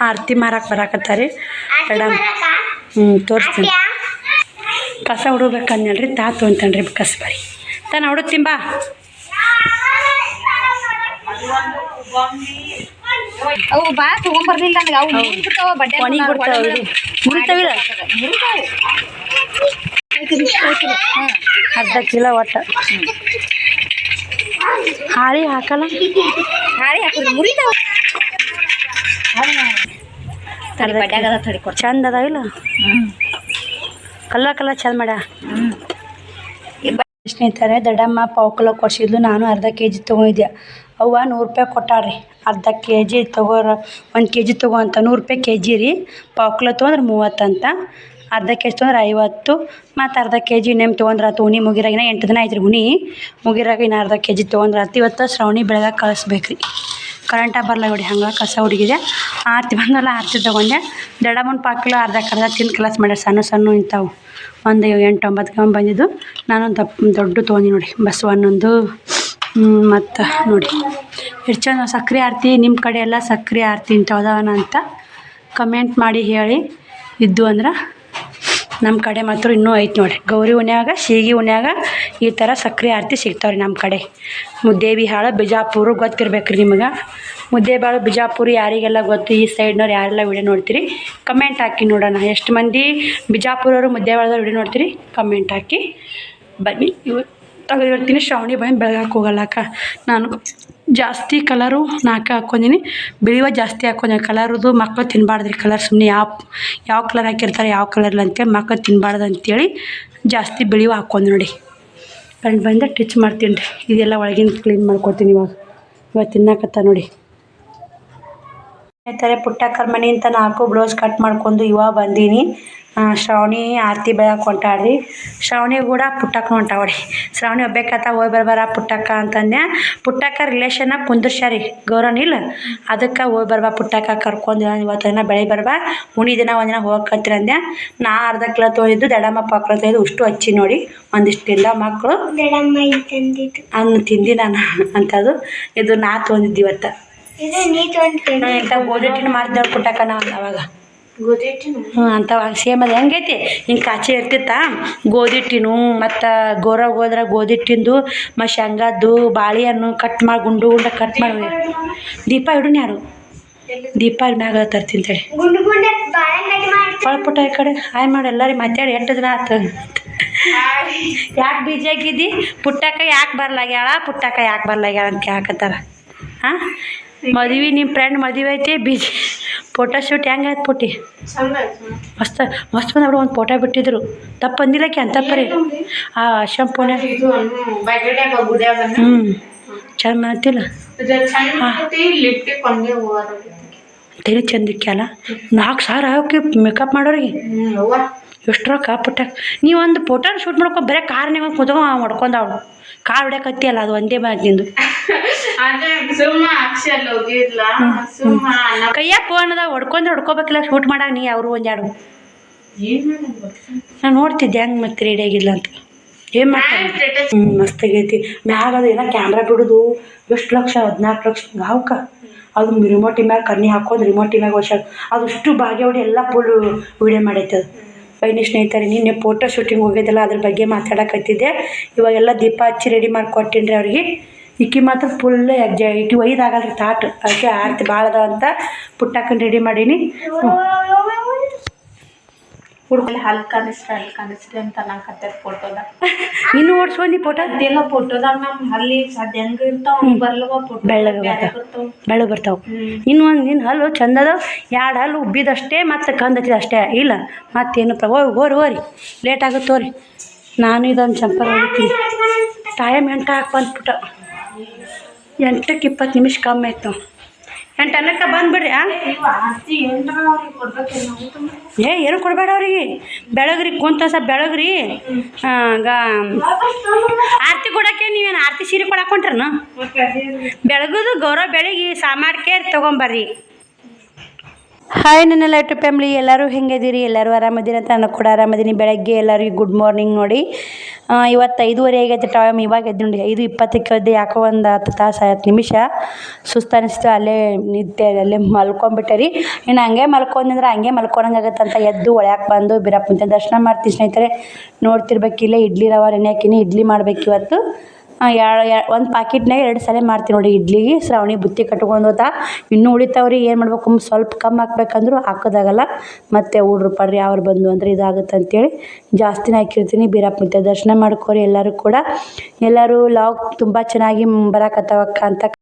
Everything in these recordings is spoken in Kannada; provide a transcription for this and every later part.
ಆರತಿ ಮಾರಕ್ಕೆ ಬರಾಕತ್ತಾರಿ ಮೇಡಮ್. ತೋರಿಸ್ತೀನಿ. ಕಸ ಹುಡುಗ್ಬೇಕಂದ್ನಲ್ರಿ ತಾತು ಅಂತನ್ರಿ ಕಸ ಬರಿ ತಾನು ಹುಡುಕ್ತೀನಿ ಬಾ. ಅವು ಬಾ ತಗೊಂಬರ್ಲಿಲ್ಲ ನನಗೆ. ಅವು ಮುರಿತಾವ ಬಡ್ಡೆ ಮುರಿತಾವಿಲ್ಲ ಅರ್ಧ ಕಿಲೋ ಒಟ್ಟು ಹಾಳಿ ಹಾಕಲ್ಲ. ಹಾಳಿ ಹಾಕಿದ್ರೆ ಮುರಿತಾವ. ಚಂದ ಅದಾವಿಲ್ಲ ಕಲ್ಲ ಚಂದ ಮಾಡ್ಯ. ಸ್ನೇಹಿತರೆ ದೊಡ್ಡಮ್ಮ ಪಾವು ಕಿಲೋ ಕೊಡ್ಸಿದ್ಲು. ನಾನು ಅರ್ಧ ಕೆಜಿ ತೊಗೊಂಡಿದ್ದೆ. ಅವ್ವ 100 ರೂಪಾಯಿ ಕೊಟ್ಟಾಳ್ರಿ. ಅರ್ಧ ಕೆಜಿ ತೊಗೋರ 1 ಕೆಜಿ ತೊಗೋ ಅಂತ 100 ರೂಪಾಯಿ ಕೆಜಿ ರೀ. ಪಾವು ಕಿಲೋ ತೊಗೊಂಡ್ರೆ 30 ಅಂತ. ಅರ್ಧ ಕೆಜಿ ತೊಗೊಂಡ್ರೆ 50. ಮತ್ತು ಅರ್ಧ ಕೆಜಿ ಇನ್ನೇನು ತೊಗೊಂಡ್ರೆ ಆತು. ಹುಣಿ ಮುಗಿರಾಗಿನ 8 ದಿನ ಆಯ್ತು ರೀ. ಹುಣಿ ಮುಗಿರಾಗ ಇನ್ನು ಅರ್ಧ ಕೆಜಿ ತೊಗೊಂಡ್ರೆ ಆತು. ಇವತ್ತು ಶ್ರಾವಣಿ ಬೆಳಗ್ಗೆ ಕಳಿಸ್ಬೇಕು ರೀ. ಕರೆಂಟ ಬರಲ್ಲ ನೋಡಿ ಹಂಗೆ ಕಸ ಹುಡುಗಿದೆ. ಆರತಿ ಬಂದಲ್ಲ ಆರತಿ ತೊಗೊಂಡೆ. ದೊಡ್ಡಮ್ಮನ ಪಾವು ಕಿಲೋ ಅರ್ಧ ತಿಂದು ಕಲಸ್ ಮಾಡ್ಯಾರ. ಸಣ್ಣ ಇಂಥವು ಒಂದು 8-9 ಗ್ರಾಮ್ ಬಂದಿದ್ದು. ನಾನೊಂದು ದೊಡ್ಡ ತೊಗೊಂಡಿ ನೋಡಿ ಬಸವಣ್ಣಂದು. ಮತ್ತು ನೋಡಿ ಎಷ್ಟು ಚಂದ ಸಕ್ರೆ ಆರತಿ. ನಿಮ್ಮ ಕಡೆ ಎಲ್ಲ ಸಕ್ರೆ ಆರತಿ ಇಂಥವದವನ ಅಂತ ಕಮೆಂಟ್ ಮಾಡಿ ಹೇಳಿ. ಇದ್ದು ಅಂದ್ರೆ ನಮ್ಮ ಕಡೆ ಮಾತ್ರ ಇನ್ನೂ ಐತೆ ನೋಡಿ. ಗೌರಿ ಹುಣ್ಯಾಗ ಸೀಗಿ ಹುಣ್ಯಾಗ ಈ ಥರ ಸಕ್ರೆ ಆರತಿ ಸಿಗ್ತಾವ್ರಿ ನಮ್ಮ ಕಡೆ. ಮುದ್ದೇಬಿಹಾಳ ಬಿಜಾಪುರ ಗೊತ್ತಿರ್ಬೇಕು ರೀ ನಿಮಗೆ. ಮುದ್ದೇಬಿಹಾಳ ಬಿಜಾಪುರ ಯಾರಿಗೆಲ್ಲ ಗೊತ್ತು, ಈ ಸೈಡ್ನವ್ರು ಯಾರೆಲ್ಲ ವಿಡಿಯೋ ನೋಡ್ತೀರಿ ಕಮೆಂಟ್ ಹಾಕಿ ನೋಡೋಣ. ಎಷ್ಟು ಮಂದಿ ಬಿಜಾಪುರವರು ಮುದ್ದೇಬಿಹಾಳದವ್ರು ವಿಡಿಯೋ ನೋಡ್ತೀರಿ ಕಮೆಂಟ್ ಹಾಕಿ. ಬನ್ನಿ ಹೇಳ್ತೀನಿ. ಶ್ರಾವಣಿ ಬಂದು ಬೆಳಗ್ಗೆ ಹೋಗಲ್ಲಕ್ಕ. ನಾನು ಜಾಸ್ತಿ ಕಲರು 4 ಹಾಕ್ಕೊಂಡಿನಿ. ಬಿಳಿವ ಜಾಸ್ತಿ ಹಾಕ್ಕೊಂಡೆ. ಕಲರ್ದು ಮಕ್ಕಳು ತಿನ್ನಬಾರ್ದು ರೀ. ಕಲರ್ ಸುಮ್ಮನೆ ಯಾವ ಕಲರ್ ಹಾಕಿರ್ತಾರೆ ಯಾವ ಕಲರ್ ಇಲ್ಲ ಅಂತೇಳಿ ಮಕ್ಕಳು ತಿನ್ನಬಾರ್ದು ಅಂತೇಳಿ ಜಾಸ್ತಿ ಬಿಳಿವ ಹಾಕ್ಕೊಂಡು ನೋಡಿ. ಕರೆಂಟ್ ಬಂದು ಟಿಚ್ ಮಾಡ್ತೀನಿ ರೀ. ಇದೆಲ್ಲ ಒಳಗಿನ ಕ್ಲೀನ್ ಮಾಡ್ಕೊತೀನಿ ಇವತ್ತು ತಿನ್ನಕತ್ತ ನೋಡಿ. ಈ ಥರ ಪುಟ್ಟಕ್ಕರ ಮನೆಯಿಂದ 4 ಬ್ಲೌಸ್ ಕಟ್ ಮಾಡ್ಕೊಂಡು ಇವಾಗ ಬಂದೀನಿ. ಶ್ರಾವಣಿ ಆರತಿ ಬೆಳಗ್ಗೆ ಹೊಂಟಾಡ್ರಿ. ಶ್ರಾವಣಿ ಕೂಡ ಪುಟ್ಟಕ್ಕ ಹೊಂಟಾವಡಿ. ಶ್ರಾವಣಿ ಒಬ್ಬೇಕತ್ತ ಹೋಗಿ ಬರ್ಬಾರ ಪುಟ್ಟಕ್ಕ ಅಂತಂದೆ. ಪುಟ್ಟಕ್ಕ ರಿಲೇಷನ್ನಾಗ ಕುಂದಿರ್ಸ್ಯಾರಿ ಗೌರವನ ಇಲ್ಲ. ಅದಕ್ಕೆ ಹೋಗಿ ಬರ್ಬಾ ಪುಟ್ಟಕ್ಕ ಕರ್ಕೊಂಡು ಇವತ್ತು ಬೆಳಗ್ಗೆ ಬರ್ಬಾ. ಹುಣಿ ದಿನ ಒಂದಿನ ಹೋಗಕತ್ತೀರ ಅಂದೆ. ನಾ ಅರ್ಧ ಕಿಲೋ ತೊಗೊಂಡಿದ್ದು. ದೊಡ್ಡಮ್ಮ ಪಾವು ಕಿಲೋ ತೊಗೊಂಡಿದ್ದು. ಅಷ್ಟು ಹಚ್ಚಿ ನೋಡಿ ಒಂದಿಷ್ಟಿಂದ ಮಕ್ಕಳು ಅನ್ನು ತಿಂದು ನಾನು ಅಂಥದ್ದು. ಇದು ನಾ ತೊಗೊಂಡಿದ್ದು ಇವತ್ತು. ಇಂಥ ಗೋಧಿ ಹಿಟ್ಟಿನ ಮಾಡ್ತಿದ್ದಾಳೆ ಪುಟ್ಟಕ್ಕ ನಾವು ಅವಾಗ. ಅಂಥವು ಸೇಮ್ ಅದು ಹೆಂಗೈತಿ ಹಿಂಗೆ ಕಾಚಿ ಇರ್ತಿತ್ತ. ಗೋಧಿ ಹಿಟ್ಟಿನು ಮತ್ತು ಗೋರಾಗ ಹೋದ್ರೆ ಗೋಧಿ ಹಿಟ್ಟಿಂದು ಮತ್ತು ಶೇಂಗಾದ್ದು ಬಾಳೆಹಣ್ಣು ಕಟ್ ಮಾಡಿ ಗುಂಡು ಕಟ್ ಮಾಡಿ ದೀಪ ಇಡೋಣ. ಯಾರು ದೀಪ ಮ್ಯಾಗ ತರ್ತೀನಿ ಹೇಳಿ ಪುಟ್ಟ ಈ ಕಡೆ ಹಾಯ್ ಮಾಡಿ ಎಲ್ಲರಿಗೆ ಮಾತಾಡಿ 8 ದಿನ ಆಯ್ತು. ಯಾಕೆ ಬೀಜ ಆಗಿದ್ದಿ ಪುಟ್ಟಕ್ಕ ಯಾಕೆ ಬರ್ಲಾಗ್ಯಾಳ ಪುಟ್ಟಕ್ಕ ಯಾಕೆ ಬರ್ಲಾಗ್ಯಾಳ ಅಂತ ಕೇಳಕತ್ತಾರ. ಹಾಂ ಮದುವೆ ನಿಮ್ಮ ಫ್ರೆಂಡ್ ಮದುವೆ ಐತಿ ಬೀಜ ಫೋಟೋ ಶೂಟ್ ಹೆಂಗೆ ಆಯ್ತು ಪುಟ್ಟಿ? ಮಸ್ತ್ ಬಂದವರು ಒಂದು ಫೋಟೋ ಬಿಟ್ಟಿದ್ರು. ತಪ್ಪು ಬಂದಿಲ್ಲಕ್ಕೆ ಅಂತ ಪರಿ ಶಂಪೂನ ಚಂದ ಮಾಡ್ತಿಲ್ಲ. ತಲೆ ಚಂದಕ್ಕೆ ಅಲ್ಲ 4,000 ಹಾಕಿ ಮೇಕಪ್ ಮಾಡೋರಿಗೆ ಎಷ್ಟು ರೊಕ್ಕ ಪುಟ್ಟಕ್ಕೆ. ನೀವೊಂದು ಫೋಟೋ ಶೂಟ್ ಮಾಡ್ಕೊಂಡು ಬರೀ ಕಾರ್ನಾಗ ಕುತ್ಕೊ ಹೊಡ್ಕೊಂಡು ಅವಳು ಕಾರ್ ಹೊಡ್ಯಕತ್ತಿಯಲ್ಲ ಅದು ಒಂದೇ ಮಾತು ನಿಂದು. ಕೈಯಾಗ ಫೋನ್ ಅದ ಹೊಡ್ಕೋಬೇಕಿಲ್ಲ ಶೂಟ್ ಮಾಡಾಗ ನೀ ಅವರು ಒಂದೆರಡು ನಾನು ನೋಡ್ತಿದ್ದೆ ಹೆಂಗೆ ಮತ್ತೆ ರೆಡಿ ಆಗಿಲ್ಲ ಅಂತ. ಏನು ಮಾಡ್ತಾರೆ ಮಸ್ತಾಗೈತಿ. ಮ್ಯಾಗ ಅದು ಏನೋ ಕ್ಯಾಮ್ರಾ ಬಿಡೋದು ಎಷ್ಟು ಲಕ್ಷ 14 ಲಕ್ಷ ಗಾವಕ್ಕ. ಅದು ರಿಮೋಟಿ ಮ್ಯಾಗ ಕಣ್ಣಿ ಹಾಕೋದು ರಿಮೋಟಿ ಮ್ಯಾಗ ವರ್ಷ ಅದಷ್ಟು ಭಾಗ್ಯ ಹೊಡಿ ಎಲ್ಲ ಫುಲ್ ವೀಡಿಯೋ ಮಾಡೈತೆ ಅದು. ಬೈನಿ ಸ್ನೇಹಿತರೆ ನಿನ್ನೆ ಫೋಟೋ ಶೂಟಿಂಗ್ ಹೋಗಿದ್ದಲ್ಲ ಅದ್ರ ಬಗ್ಗೆ ಮಾತಾಡಕತ್ತಿದ್ದೆ. ಇವಾಗೆಲ್ಲ ದೀಪ ಹಚ್ಚಿ ರೆಡಿ ಮಾಡಿಕೊಟ್ಟಿನಿ ರೀ ಅವ್ರಿಗೆ. ಈಕಿ ಮಾತ್ರ ಫುಲ್ ಈಕಿ ಒಯ್ದಾಗಲ್ರಿ ತಾಟು. ಅದಕ್ಕೆ ಆರತಿ ಭಾಳ ಅದಾವ ಅಂತ ಪುಟ್ಟಕ್ಕನ ರೆಡಿ ಮಾಡೀನಿ. ಹುಡುಗಲ್ಲಿ ಹಲ್ ಕಾಣಿಸ್ರಿ ಅಂತ ಅನ್ನಕತ್ತೆ ಫೋಟೋದಾಗ. ಇನ್ನು ಓಡಿಸ್ಕೊಂಡಿ ಫೋಟೋ ಅದೆಲ್ಲ ಫೋಟೋದಾಗ ನಮ್ಮ ಹಲ್ಲಿ ಸದ್ಯ ಹೆಂಗೆ ಇರ್ತಾವ ಬರ್ಲವ ಬೆಳ್ಳಗೆ ಬರ್ತಾವೆ. ನಿನ್ನ ಹಲ್ಲು ಚಂದ ಅದಾವ. 2 ಹಲ್ಲು ಉಬ್ಬಿದಷ್ಟೇ ಮತ್ತು ಕಂದಚ್ಚಿದ ಅಷ್ಟೇ ಇಲ್ಲ ಮತ್ತೇನು ಹೋರಿ ಲೇಟ್ ಆಗುತ್ತೆ ಹೋರಿ. ನಾನು ಇದೊಂದು ಚಂಪಲ್ ಹೋಗ್ತೀನಿ. ಟೈಮ್ 8 ಹಾಕಿ ಬಂದ್ಬಿಟ್ಟ. 8ಕ್ಕೆ 20 ನಿಮಿಷ ಕಮ್ಮಿ ಆಯ್ತು. 8 ಅನ್ನಕ್ಕೆ ಬಂದುಬಿಡ್ರಿ. ಏನು ಕೊಡಬೇಡ ಅವ್ರಿಗೆ. ಬೆಳಗ್ರಿ ಕುಂತ ಬೆಳಗ್ರಿ ಆರತಿ ಕೊಡೋಕ್ಕೆ ನೀವೇನು ಆರತಿ ಸೀರೆ ಕೊಡಾಕೊಂಡ್ರನ ಬೆಳಗುದು ಗೌರವ ಬೆಳಿಗ್ಗೆ ಸಾಮಾಡ್ಕೆ ತೊಗೊಂಬರ್ರಿ. ಹಾಯ್ ನನ್ನ ಯೂಟ್ಯೂಬ್ ಫ್ಯಾಮ್ಲಿ, ಎಲ್ಲರೂ ಹೆಂಗಿದ್ದೀರಿ? ಎಲ್ಲರೂ ಆರಾಮದಿರಿ ಅಂತ ನಾನು ಕೂಡ ಆರಾಮದೀನಿ. ಬೆಳಗ್ಗೆ ಎಲ್ಲರಿಗೂ ಗುಡ್ ಮಾರ್ನಿಂಗ್. ನೋಡಿ ಇವತ್ತು 5:30 ಆಗೈತೆ ಟೈಮ್. ಇವಾಗ ಎದ್ದು ನೋಡಿ 5:20ಕ್ಕೆ ಎದ್ದು ಯಾಕೋ ಒಂದು 10 ತಾಸು 10 ನಿಮಿಷ ಸುಸ್ತು ಅನಿಸ್ತು. ಅಲ್ಲೇ ನಿದ್ದೆ ಅಲ್ಲೇ ಮಲ್ಕೊಂಡ್ಬಿಟ್ಟೆ ರೀ. ಇನ್ನು ಹಂಗೆ ಮಲ್ಕೊಂಡ್ರೆ ಹಂಗೆ ಮಲ್ಕೊಳಂಗಾಗತ್ತೆ ಅಂತ ಎದ್ದು ಒಳಕ್ಕೆ ಬಂದು ಬೀರಪ್ಪನ ದರ್ಶನ ಮಾಡ್ತೀವಿ ಸ್ನೇಹಿತರೆ. ನೋಡ್ತಿರ್ಬೇಕಿಲ್ಲ ಇಡ್ಲಿ ರವೆ ನೆನೆ ಹಾಕಿನಿ, ಇಡ್ಲಿ ಮಾಡ್ಬೇಕು ಇವತ್ತು. ಒಂದು ಪಾಕಿಟ್ನಾಗ 2 ಸಲ ಮಾಡ್ತೀನಿ ನೋಡಿ ಇಡ್ಲಿಗೆ. ಶ್ರಾವಣಿ ಬುತ್ತಿ ಕಟ್ಕೊಂಡು ಹೋದ, ಇನ್ನೂ ಉಳಿತಾವ್ರಿ. ಏನು ಮಾಡ್ಬೇಕು, ಸ್ವಲ್ಪ ಕಮ್ಮಿ ಹಾಕ್ಬೇಕಂದ್ರೂ ಹಾಕೋದಾಗಲ್ಲ. ಮತ್ತು ಹುಡ್ರು ಪಡ್ರಿ ಅವ್ರು ಬಂದು ಅಂದರೆ ಇದಾಗುತ್ತೆ ಅಂತೇಳಿ ಜಾಸ್ತಿನೇ ಹಾಕಿರ್ತೀನಿ. ಬೀರಪ್ಪನ ದರ್ಶನ ಮಾಡ್ಕೋರಿ ಎಲ್ಲರೂ ಕೂಡ. ಎಲ್ಲರೂ ಲಾಗ್ ತುಂಬ ಚೆನ್ನಾಗಿ ಬರಕತ್ತವಕ್ಕ ಅಂತ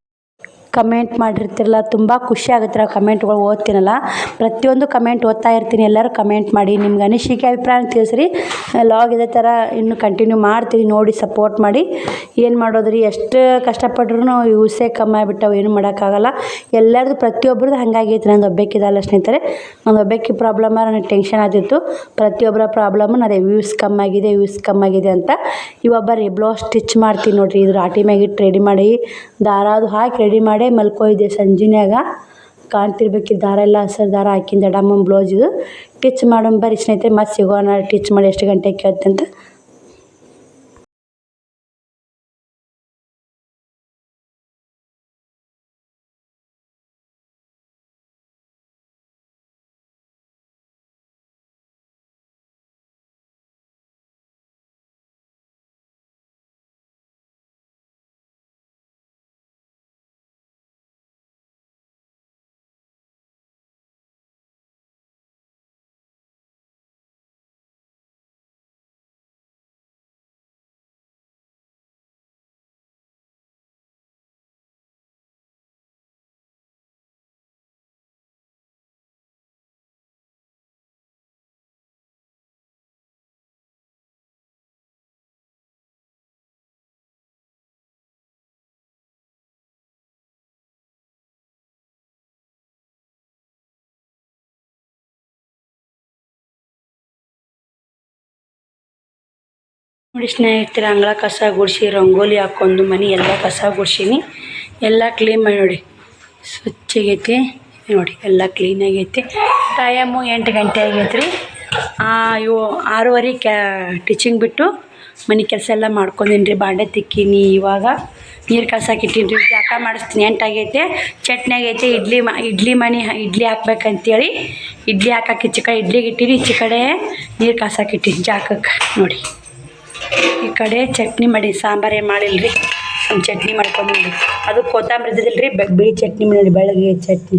ಕಮೆಂಟ್ ಮಾಡಿರ್ತಿರಲ್ಲ, ತುಂಬ ಖುಷಿ ಆಗುತ್ತೆ. ನಾವು ಕಮೆಂಟ್ಗಳು ಓದ್ತೀನಲ್ಲ, ಪ್ರತಿಯೊಂದು ಕಮೆಂಟ್ ಓದ್ತಾ ಇರ್ತೀನಿ. ಎಲ್ಲರೂ ಕಮೆಂಟ್ ಮಾಡಿ ನಿಮ್ಗೆ ಅನಿಸಿಕೆ ಅಭಿಪ್ರಾಯ ತಿಳಿಸ್ರಿ. ಲಾಗ್ ಇದೇ ಥರ ಇನ್ನು ಕಂಟಿನ್ಯೂ ಮಾಡ್ತೀವಿ, ನೋಡಿ ಸಪೋರ್ಟ್ ಮಾಡಿ. ಏನು ಮಾಡೋದ್ರಿ, ಎಷ್ಟು ಕಷ್ಟಪಟ್ರು ಯೂಸೇ ಕಮ್ಮಿ ಆಗಿಬಿಟ್ಟವು, ಏನು ಮಾಡೋಕ್ಕಾಗಲ್ಲ. ಎಲ್ಲರದು ಪ್ರತಿಯೊಬ್ಬರದ್ದು ಹಾಗಾಗೈತೆ. ನಂದು ಒಬ್ಬಾಕಿದಲ್ಲ ಸ್ನೇಹಿತರೆ, ನಂದು ಒಬ್ಬಾಕಿ ಪ್ರಾಬ್ಲಮ್ ನನಗೆ ಟೆನ್ಷನ್ ಆಗ್ತಿತ್ತು. ಪ್ರತಿಯೊಬ್ಬರ ಪ್ರಾಬ್ಲಮ್ ಅದೇ ವ್ಯೂಸ್ ಕಮ್ಮಾಗಿದೆ ಅಂತ. ಇವೊಬ್ಬರಿ ಬ್ಲೌಸ್ ಸ್ಟಿಚ್ ಮಾಡ್ತೀನಿ ನೋಡಿರಿ. ಇದು ರಾಟಿ ಮ್ಯಾಗ ಇಟ್ಟು ರೆಡಿ ಮಾಡಿ ದಾರ ಅದು ಹಾಕಿ ರೆಡಿ ಮಾಡಿ ಮಲ್ಕೊಯ್ದೆ ಸಂಜಿನ್ಯಾಗ. ಕಾಣ್ತಿರ್ಬೇಕಿದ್ದು ದಾರ ಎಲ್ಲ ಹಸಿರು ದಾರ ಹಾಕಿಂದ ಡಮ್ಮನ್ ಬ್ಲೌಸ್ ಇದು ಟಿಚ್ ಮಾಡೋಣ ಬರ್ರಿ ಸ್ನೇಹಿತರೆ. ಮತ್ತೆ ಸಿಗೋಣ ಟಿಚ್ ಮಾಡಿ ಎಷ್ಟು ಗಂಟೆಗೆ ಕೇಳ್ತೆ ಅಂತ. ನೋಡಿ ಸ್ನೇಹಿತರೆ, ಅಂಗಳ ಕಸ ಗುಡಿಸಿ ರಂಗೋಲಿ ಹಾಕ್ಕೊಂಡು ಮನೆ ಎಲ್ಲ ಕಸ ಗುಡ್ಸೀನಿ. ಎಲ್ಲ ಕ್ಲೀನ್ ಮಾಡಿ ನೋಡಿ, ಸ್ವಚ್ಛಗೈತಿ ನೋಡಿ, ಎಲ್ಲ ಕ್ಲೀನಾಗೈತಿ. ಟೈಮು 8 ಗಂಟೆ ಆಗೈತೆ ರೀ. 6:30 ಟೀಚಿಂಗ್ ಬಿಟ್ಟು ಮನೆ ಕೆಲಸ ಎಲ್ಲ ಮಾಡ್ಕೊಂಡೀನಿ ರೀ. ಬಾಂಡೆ ತಿಕ್ಕೀನಿ, ಇವಾಗ ನೀರು ಕಾಸಕ್ಕಿಟ್ಟೀನಿ ರೀ. ಜಾಕ ಮಾಡಿಸ್ತೀನಿ. 8 ಆಗೈತೆ. ಚಟ್ನಿ ಆಗೈತೆ. ಇಡ್ಲಿ ಹಾಕ್ಬೇಕಂತೇಳಿ ಇಡ್ಲಿ ಹಾಕಕ್ಕೆ ಈಚೆ ಕಡೆ ಇಡ್ಲಿಗೆ ಇಟ್ಟೀನಿ, ಈಚೆ ಕಡೆ ನೀರು ಕಾಸಕ್ಕಿಟ್ಟೀನಿ ಜಾಕಕ್ಕೆ ನೋಡಿ. ಈ ಕಡೆ ಚಟ್ನಿ ಮಾಡಿ, ಸಾಂಬಾರು ಏನು ಮಾಡಿಲ್ಲ ರೀ, ಒಂದು ಚಟ್ನಿ ಮಾಡ್ಕೊಂಡ್ರಿ. ಅದು ಕೊತ್ತಂಬರಿ ಇದ್ದಿದ್ದಿಲ್ಲ ರೀ, ಬಿಳಿ ಚಟ್ನಿ ಮಾಡಿ, ಬೆಳಗ್ಗೆ ಚಟ್ನಿ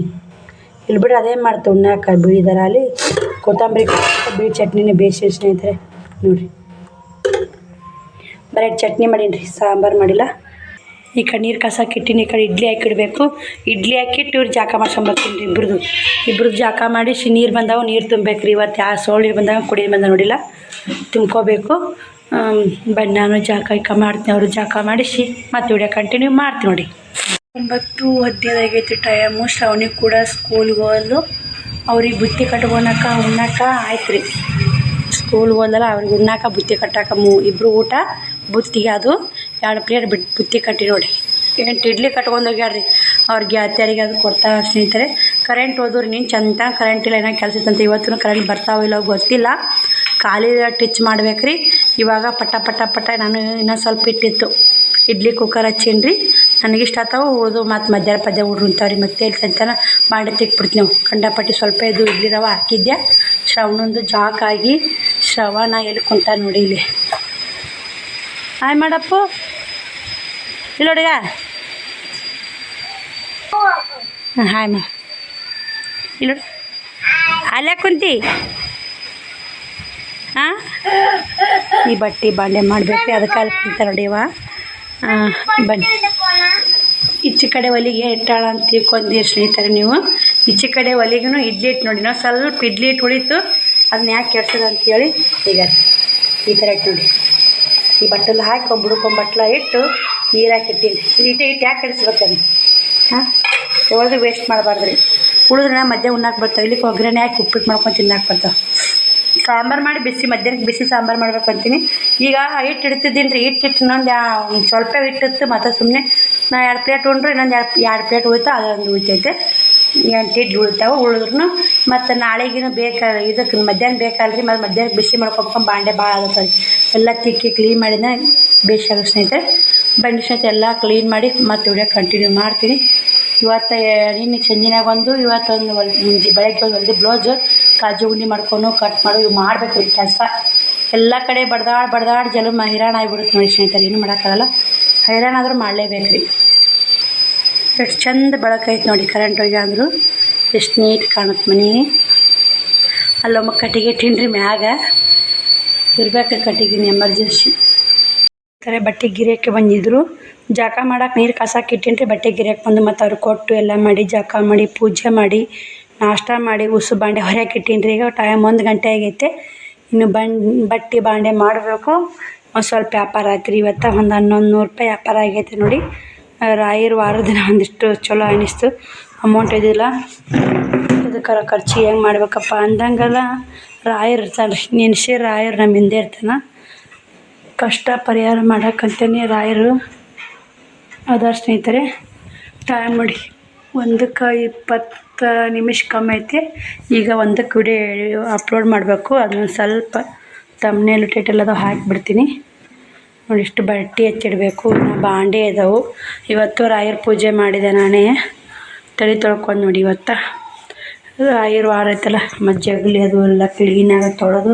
ಇಲ್ಲಿ ಬಿಡ್ರಿ. ಅದೇನು ಮಾಡ್ತೀವಿ ಉಣ್ಣಾಕ ಬಿಳಿ ದರ ಅಲ್ಲಿ ಕೊತ್ತಂಬರಿ ಬಿಳಿ ಚಟ್ನಿನೇ ಬೇಯಿಸಿ ಸ್ನೇಹಿತರೆ ನೋಡಿರಿ. ಬರೀ ಚಟ್ನಿ ಮಾಡೀನಿ ರೀ, ಸಾಂಬಾರು ಮಾಡಿಲ್ಲ. ಈ ಕಡೆ ನೀರು ಕಾಸಕ್ಕೆ ಇಟ್ಟಿನಿ, ಈ ಕಡೆ ಇಡ್ಲಿ ಹಾಕಿಡಬೇಕು. ಇಡ್ಲಿ ಹಾಕಿಟ್ಟು ಇವ್ರು ಜಾಕ ಮಾಡ್ಸ್ಕೊಂಬರ್ತೀನಿ ರೀ. ಇಬ್ರದ್ದು ಜಾಕ ಮಾಡಿಸಿ ನೀರು ಬಂದಾವ, ನೀರು ತುಂಬಬೇಕು ರೀ. ಇವತ್ತು ಯಾವ ಸೋಳು ನೀರು ಬಂದಾಗ ಕುಡಿಯೋದು ಬಂದ ನೋಡಿಲ್ಲ, ತುಂಬ್ಕೋಬೇಕು. ನಾನು ಜಾಕ ಮಾಡ್ತೀನಿ, ಅವರು ಜಾಕ ಮಾಡಿಸಿ ಮತ್ತೆ ವಿಡಿಯೋ ಕಂಟಿನ್ಯೂ ಮಾಡ್ತೀನಿ ನೋಡಿ. 9:15 ಆಗೈತಿ ಟೈಮು. ಶ್ರಾವಣಿ ಕೂಡ ಸ್ಕೂಲ್ಗೆ ಹೋಗಲು, ಅವ್ರಿಗೆ ಬುತ್ತಿ ಕಟ್ಕೊಳಕ ಉಣ್ಣಾಕ ಆಯ್ತು ರೀ. ಸ್ಕೂಲ್ಗೆ ಹೋದಲ್ಲ, ಅವ್ರಿಗೆ ಉಣ್ಣಾಕ ಬುತ್ತಿ ಕಟ್ಟಾಕ ಇಬ್ಬರು ಊಟ ಬುತ್ತಿಗೆ ಅದು 2 ಪ್ಲೇಟ್ ಬುತ್ತಿ ಕಟ್ಟಿ ನೋಡಿ. 8 ಇಡ್ಲಿ ಕಟ್ಕೊಂಡು ಹೋಗ್ಯಾರ್ರಿ. ಅವ್ರಿಗೆ ಅತ್ಯಾರಿಗೆ ಅದು ಕೊಡ್ತಾ ಸ್ನೇಹಿತರೆ. ಕರೆಂಟ್ ಹೋದ್ರು ನೀನು ಚಂದ ಕರೆಂಟ್ ಇಲ್ಲ, ಏನೋ ಕೆಲಸ ಇತ್ತಂತ. ಇವತ್ತು ಕರೆಂಟ್ ಬರ್ತಾವ ಇಲ್ಲ ಗೊತ್ತಿಲ್ಲ. ಖಾಲಿ ಟಿಚ್ ಮಾಡ್ಬೇಕ್ರಿ. ಇವಾಗ ಪಟ ನಾನು ಇನ್ನೂ ಸ್ವಲ್ಪ ಇಟ್ಟಿತ್ತು ಇಡ್ಲಿ ಕುಕ್ಕರ್ ಹಚ್ಚೀನಿ ರೀ. ನನಗಿಷ್ಟ ಆಗ್ತಾವೆ ಉಳಿದು ಮತ್ತು ಮಧ್ಯಾಹ್ನ ಪದ್ಯ ಹುಡ್ರು ಉಂತಾವ್ರಿ. ಮತ್ತೆ ಇಲ್ಲಿ ಸಂತಾನ ಮಾಡಿ ತಿಕ್ಬಿಡ್ತೀನಿ ನಾವು. ಕಂಡಪಟ್ಟಿ ಸ್ವಲ್ಪ ಇದು ಇಡ್ಲಿ ರವೆ ಹಾಕಿದ್ದೆ. ಶ್ರವಣಂದು ಜಾಕಾಗಿ ಶ್ರವಣ ಎಲ್ಲಿ ಕುಂತ ನೋಡಿ ಇಲ್ಲಿ. ಹಾಯ್ ಮಾಡಪ್ಪು, ಇಲ್ಲ ಹುಡುಗ. ಹಾಯ್ ಮಾ, ಇಲ್ಲ ಅಲ್ಲೇ ಕುಂತಿ. ಹಾಂ, ಈ ಬಟ್ಟೆ ಬಾಂಡೆ ಮಾಡಬೇಕು, ಅದಕ್ಕೆ ಅಲ್ಲಿ ಕುಂತ ನೋಡಿವ. ಬನ್ನಿ, ಈಚೆ ಕಡೆ ಒಲಿಗೆ ಇಟ್ಟಾಳ ಅಂತ ತಿಳ್ಕೊಂಡೀರಿ ಸ್ನೇಹಿತರೆ ನೀವು. ಈಚೆ ಕಡೆ ಒಲಿಗೂ ಇಡ್ಲಿ ಇಟ್ಟು ನೋಡಿ. ನಾವು ಸ್ವಲ್ಪ ಇಡ್ಲಿ ಇಟ್ಟು ಉಳಿತು, ಅದನ್ನ ಯಾಕೆ ಕೆಡ್ಸೋದು ಅಂತೇಳಿ ಈಗ ಈ ಥರ ಇಟ್ಟು ನೋಡಿ. ಈ ಬಟ್ಟಲು ಹಾಕಿ ಬುಡ್ಕೊಂಬಟ್ಲ ಇಟ್ಟು ನೀರು ಹಾಕಿಟ್ಟಿನಿ. ಇಟ್ಟು ಯಾಕೆ ಕೆಡಿಸ್ಬೇಕಂತ. ಹಾಂ, ಯಾವಾಗಲೂ ವೇಸ್ಟ್ ಮಾಡಬಾರ್ದು ರೀ. ಉಳಿದ್ರೆ ಮಧ್ಯ ಉಣ್ಣಾಕೆ ಬರ್ತಾವೆ. ಇಲ್ಲಿ ಒಗ್ಗರಣೆ ಹಾಕಿ ಉಪ್ಪಿಟ್ಟು ಮಾಡ್ಕೊಂಡು ತಿನ್ನಕ್ಕೆ ಬರ್ತಾವೆ. ಸಾಂಬಾರು ಮಾಡಿ ಮಧ್ಯಾಹ್ನಕ್ಕೆ ಬಿಸಿ ಸಾಂಬಾರು ಮಾಡ್ಬೇಕು ಅಂತೀನಿ. ಈಗ ಹಿಟ್ಟು ಇಡ್ತಿದ್ದೀನಿ ರೀ. ಹಿಟ್ಟು ಇನ್ನೊಂದು ಸ್ವಲ್ಪ ಹಿಟ್ಟಿತ್ತು. ಮತ್ತು ಸುಮ್ಮನೆ ನಾ 2 ಪ್ಲೇಟ್ ಉಂಡ್ರೆ ಇನ್ನೊಂದು 2 ಪ್ಲೇಟ್ ಉಳಿತು, ಅದೊಂದು ಉಳಿತೈತೆ. ಎಂಟು ಇಡ್ಲಿ ಉಳಿತಾವೆ ಉಳಿದ್ರು ಮತ್ತು ನಾಳೆಗಿನ ಇದಕ್ಕೆ ಮಧ್ಯಾಹ್ನ ಬೇಕಲ್ರಿ ಮತ್ತು ಮಧ್ಯಾಹ್ನ ಬಿಸಿ ಮಾಡ್ಕೊಬೇಕು ಬಾಂಡೆ ಭಾಳ ಆಗತ್ತಲ್ಲ ಎಲ್ಲ ತಿಕ್ಕಿ ಕ್ಲೀನ್ ಮಾಡಿದ ಬೇಷಾಗ ಸ್ನೇಹಿತರೆ ಬನ್ನಿ ಸ್ನೇಹಿತರೆ ಎಲ್ಲ ಕ್ಲೀನ್ ಮಾಡಿ ಮತ್ತು ವಿಡಿಯೋ ಕಂಟಿನ್ಯೂ ಮಾಡ್ತೀನಿ. ಇವತ್ತು ನಿನ್ನೆ ಸಂಜಿನಾಗ ಒಂದು ಇವತ್ತೊಂದು ಬೆಳಗ್ಗೆ ಒಂದು ಬ್ಲೌಸ್ ಕಾಜು ಉಂಡೆ ಮಾಡ್ಕೊಂಡು ಕಟ್ ಮಾಡಿ ಇವು ಮಾಡ್ಬೇಕು ರೀ ಕೆಲಸ ಎಲ್ಲ ಕಡೆ ಬಡ್ದಾಡಿ ಜಲಮ ಹೈರಾಣ ಆಗಿಬಿಡುತ್ತೆ ನೋಡಿ ಸ್ನೇಹಿತರೆ. ಏನು ಮಾಡೋಕ್ಕಾಗಲ್ಲ, ಹೈರಾಣ ಆದರೂ ಮಾಡಲೇಬೇಕು ರೀ. ಎಷ್ಟು ಚಂದ ಬೆಳಕೈತೆ ನೋಡಿ ಕರೆಂಟ್ ಹೋಗಿ ಅಂದರು ಎಷ್ಟು ನೀಟ್ ಕಾಣುತ್ತೆ ಮನೆ. ಅಲ್ಲೊಮ್ಮ ಕಟ್ಟಿಗೆ ಇಟ್ಟಿನ್ರಿ ಮ್ಯಾಗ ಇರ್ಬೇಕು ಕಟ್ಟಿಗೆ ಎಮರ್ಜೆನ್ಸಿ. ಥರ ಬಟ್ಟೆ ಗಿರಿಯಕ್ಕೆ ಬಂದಿದ್ದರು ಜಳಕ ಮಾಡೋಕೆ ನೀರು ಕಾಸಕ್ಕೆ ಇಟ್ಟಿನ್ರಿ ಬಟ್ಟೆ ಗಿರಿಯಕ್ಕೆ ಬಂದು ಮತ್ತು ಅವ್ರಿಗೆ ಕೊಟ್ಟು ಎಲ್ಲ ಮಾಡಿ ಜಳಕ ಮಾಡಿ ಪೂಜೆ ಮಾಡಿ ನಾಷ್ಟ ಮಾಡಿ ಉಸು ಬಾಂಡೆ ಹೊರಕ್ಕೆ ಇಟ್ಟಿನ್ರಿ. ಈಗ ಟೈಮ್ 1 ಗಂಟೆ ಆಗೈತೆ. ಇನ್ನು ಬಟ್ಟೆ ಬಾಂಡೆ ಮಾಡಬೇಕು. ಒಂದು ಸ್ವಲ್ಪ ವ್ಯಾಪಾರ ಆಯ್ತು ರೀ ಇವತ್ತು ಒಂದು 1100 ರೂಪಾಯಿ ವ್ಯಾಪಾರ ಆಗೈತೆ ನೋಡಿ. ರಾಯರು ವಾರದ ದಿನ ಒಂದಿಷ್ಟು ಚಲೋ ಅನ್ನಿಸ್ತು. ಅಮೌಂಟ್ ಇದ್ದಿಲ್ಲ ಇದಕ್ಕೆ ಖರ್ಚು ಹೆಂಗೆ ಮಾಡ್ಬೇಕಪ್ಪ ಅಂದಂಗೆಲ್ಲ ರಾಯರು ಇರ್ತಾನೆ ರೀ ನೆನ್ಸಿ ರಾಯರು ನಮ್ಮ ಹಿಂದೆ ಇರ್ತಾನೆ. ಕಷ್ಟ ಪರಿಹಾರ ಮಾಡೋಕ್ಕಂತಲೇ ರಾಯರು ಅದಾರ ಸ್ನೇಹಿತರೆ. ಟೈಮ್ ನೋಡಿ 1:20 ನಿಮಿಷ ಕಮ್ಮಿ ಐತಿ. ಈಗ 1ಕ್ಕೆ ವಿಡಿಯೋ ಅಪ್ಲೋಡ್ ಮಾಡಬೇಕು. ಅದನ್ನು ಸ್ವಲ್ಪ ತಮ್ನೇಲು ಟೈಟಲ್ ಅದು ಹಾಕಿಬಿಡ್ತೀನಿ ನೋಡಿ. ಇಷ್ಟು ಬಟ್ಟೆ ಹೆಚ್ಚಿಡಬೇಕು. ಇನ್ನು ಬಾಂಡೆ ಇದಾವೆ. ಇವತ್ತು ರಾಯರ ಪೂಜೆ ಮಾಡಿದೆ ನಾನೇ ತಲೆ ತೊಳ್ಕೊಂಡು ನೋಡಿ. ಇವತ್ತು ರಾಯರ ವಾರ ಐತಲ್ಲ ಮತ್ತು ಜಗಲಿ ಅದು ಎಲ್ಲ ಕ್ಲೀನಾಗಿ ತೊಳೆದು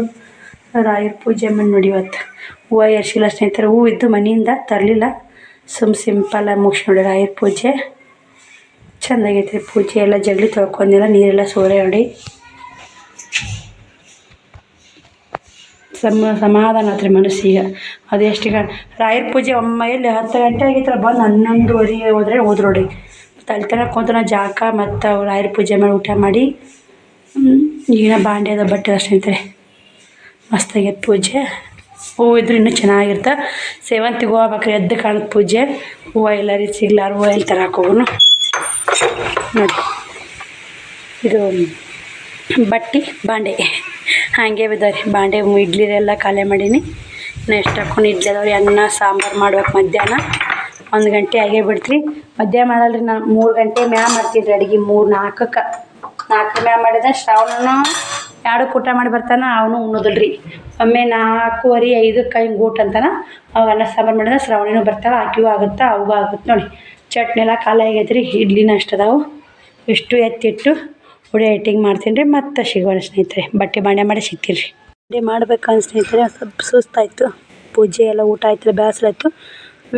ರಾಯರ ಪೂಜೆ ಮಾಡಿ ನೋಡಿ. ಇವತ್ತು ಹೂವು ಏರ್ಸಿಲ್ಲ ಸ್ನೇಹಿತರೆ. ಹೂವು ಇದ್ದು ಮನೆಯಿಂದ ತರಲಿಲ್ಲ, ಸಿಂಪಲ್ಲಾಗಿ ಮುಗಿಸಿ ನೋಡಿ ರಾಯರ ಪೂಜೆ. ಚೆಂದಾಗೈತೆ ರೀ ಪೂಜೆ ಎಲ್ಲ. ಜಗಲಿ ತೊಳ್ಕೊಂಡಿಲ್ಲ, ನೀರೆಲ್ಲ ಸೋರೆ ನೋಡಿ ಸಮಾಧಾನ ಆತ್ರಿ ಮನಸ್ಸಿಗೆ. ಅದು ಎಷ್ಟು ರಾಯರ ಪೂಜೆ ಎಲ್ಲಿ 10 ಗಂಟೆ ಆಗೈತಲ್ಲ ಬಂದು 11:30 ಹೋದ್ರೆ ಹೋದ್ರು ನೋಡಿ. ಮತ್ತು ಅಲ್ಲಿ ತನಕ ಕುಂತು ನಾ ಜಾಕ ಮತ್ತು ರಾಯರ ಪೂಜೆ ಮಾಡಿ ಊಟ ಮಾಡಿ ಈಗಿನ ಬಾಂಡೆ ಅದ ಬಟ್ಟೆ ಸ್ನೇಹಿತರೆ. ಮಸ್ತಾಗೈತೆ ಪೂಜೆ. ಹೂವು ಇದ್ರೆ ಇನ್ನೂ ಚೆನ್ನಾಗಿರ್ತಾ. ಸೇವಂತಿಗೆ ಹೂವು ಆಗ್ಬೇಕ್ರಿ ಎದ್ದು ಕಾಣುತ್ತೆ ಪೂಜೆ. ಹೂವು ಎಲ್ಲರಿ ಸಿಗ್ಲಾರ ಹೂವು ಎಲ್ಲಿ ತರಕ್ಕೆ ಹೋಗೋನು ನೋಡಿ. ಇದು ಬಟ್ಟೆ ಬಾಂಡೆ ಹಾಗೆ ಬಿದ್ದಾವ್ರಿ. ಬಾಂಡೆ ಇಡ್ಲಿ ಎಲ್ಲ ಖಾಲಿ ಮಾಡೀನಿ. ನೆಕ್ಸ್ಟ್ ಹಾಕೊಂಡು ಇಡ್ಲಿ ಅದಾವ್ರಿ. ಅನ್ನ ಸಾಂಬಾರು ಮಾಡ್ಬೇಕು. ಮಧ್ಯಾಹ್ನ 1 ಗಂಟೆ ಆಗೇ ಬಿಡ್ತ್ರಿ. ಮಧ್ಯಾಹ್ನ ಮಾಡಲ್ರಿ ನಾನು 3 ಗಂಟೆ ಮ್ಯಾಲ ಮಾಡ್ತೀನಿ ರೀ ಅಡುಗೆ. 3-4ಕ್ಕೆ 4 ಮ್ಯಾಲ ಮಾಡಿದ್ರೆ ಶ್ರಾವಣನು 2ಕ್ಕೆ ಊಟ ಮಾಡಿ ಬರ್ತಾನೆ. ಅವನು ಉಣ್ಣೋದಿಲ್ಲ ರೀ. ಒಮ್ಮೆ 4:15 ಹಿಂಗೆ ಊಟ ಅಂತಾನೆ. ಅವಾಗ ಅನ್ನ ಸಾಂಬಾರು ಮಾಡಿದ್ರೆ ಶ್ರಾವಣಿನೂ ಬರ್ತಾಳೆ, ಆಕಿಗೂ ಆಗುತ್ತೆ ಅವಾಗೂ ಆಗುತ್ತೆ ನೋಡಿ. ಚಟ್ನಿ ಎಲ್ಲ ಖಾಲಿ ಆಗೈತೆ ರೀ. ಇಡ್ಲಿನ ಅಷ್ಟು ಅದಾವು. ಇಷ್ಟು ಎತ್ತಿಟ್ಟು ಹುಡಿ ಎಟ್ಟಿಂಗ್ ಮಾಡ್ತೀನಿ ರೀ. ಮತ್ತು ಸಿಗೋಣ ಸ್ನೇಹಿತರೆ. ಬಟ್ಟೆ ಬಾಂಡೆ ಮಾಡಿ ಸಿಗ್ತೀನಿ ರೀ. ಬಾಂಡೆ ಮಾಡ್ಬೇಕಂತ ಸ್ನೇಹಿತರೆ ಸ್ವಲ್ಪ ಸುಸ್ತಾಯಿತು. ಪೂಜೆ ಎಲ್ಲ ಊಟ ಆಯ್ತು, ಬೇಸರಾಯ್ತು.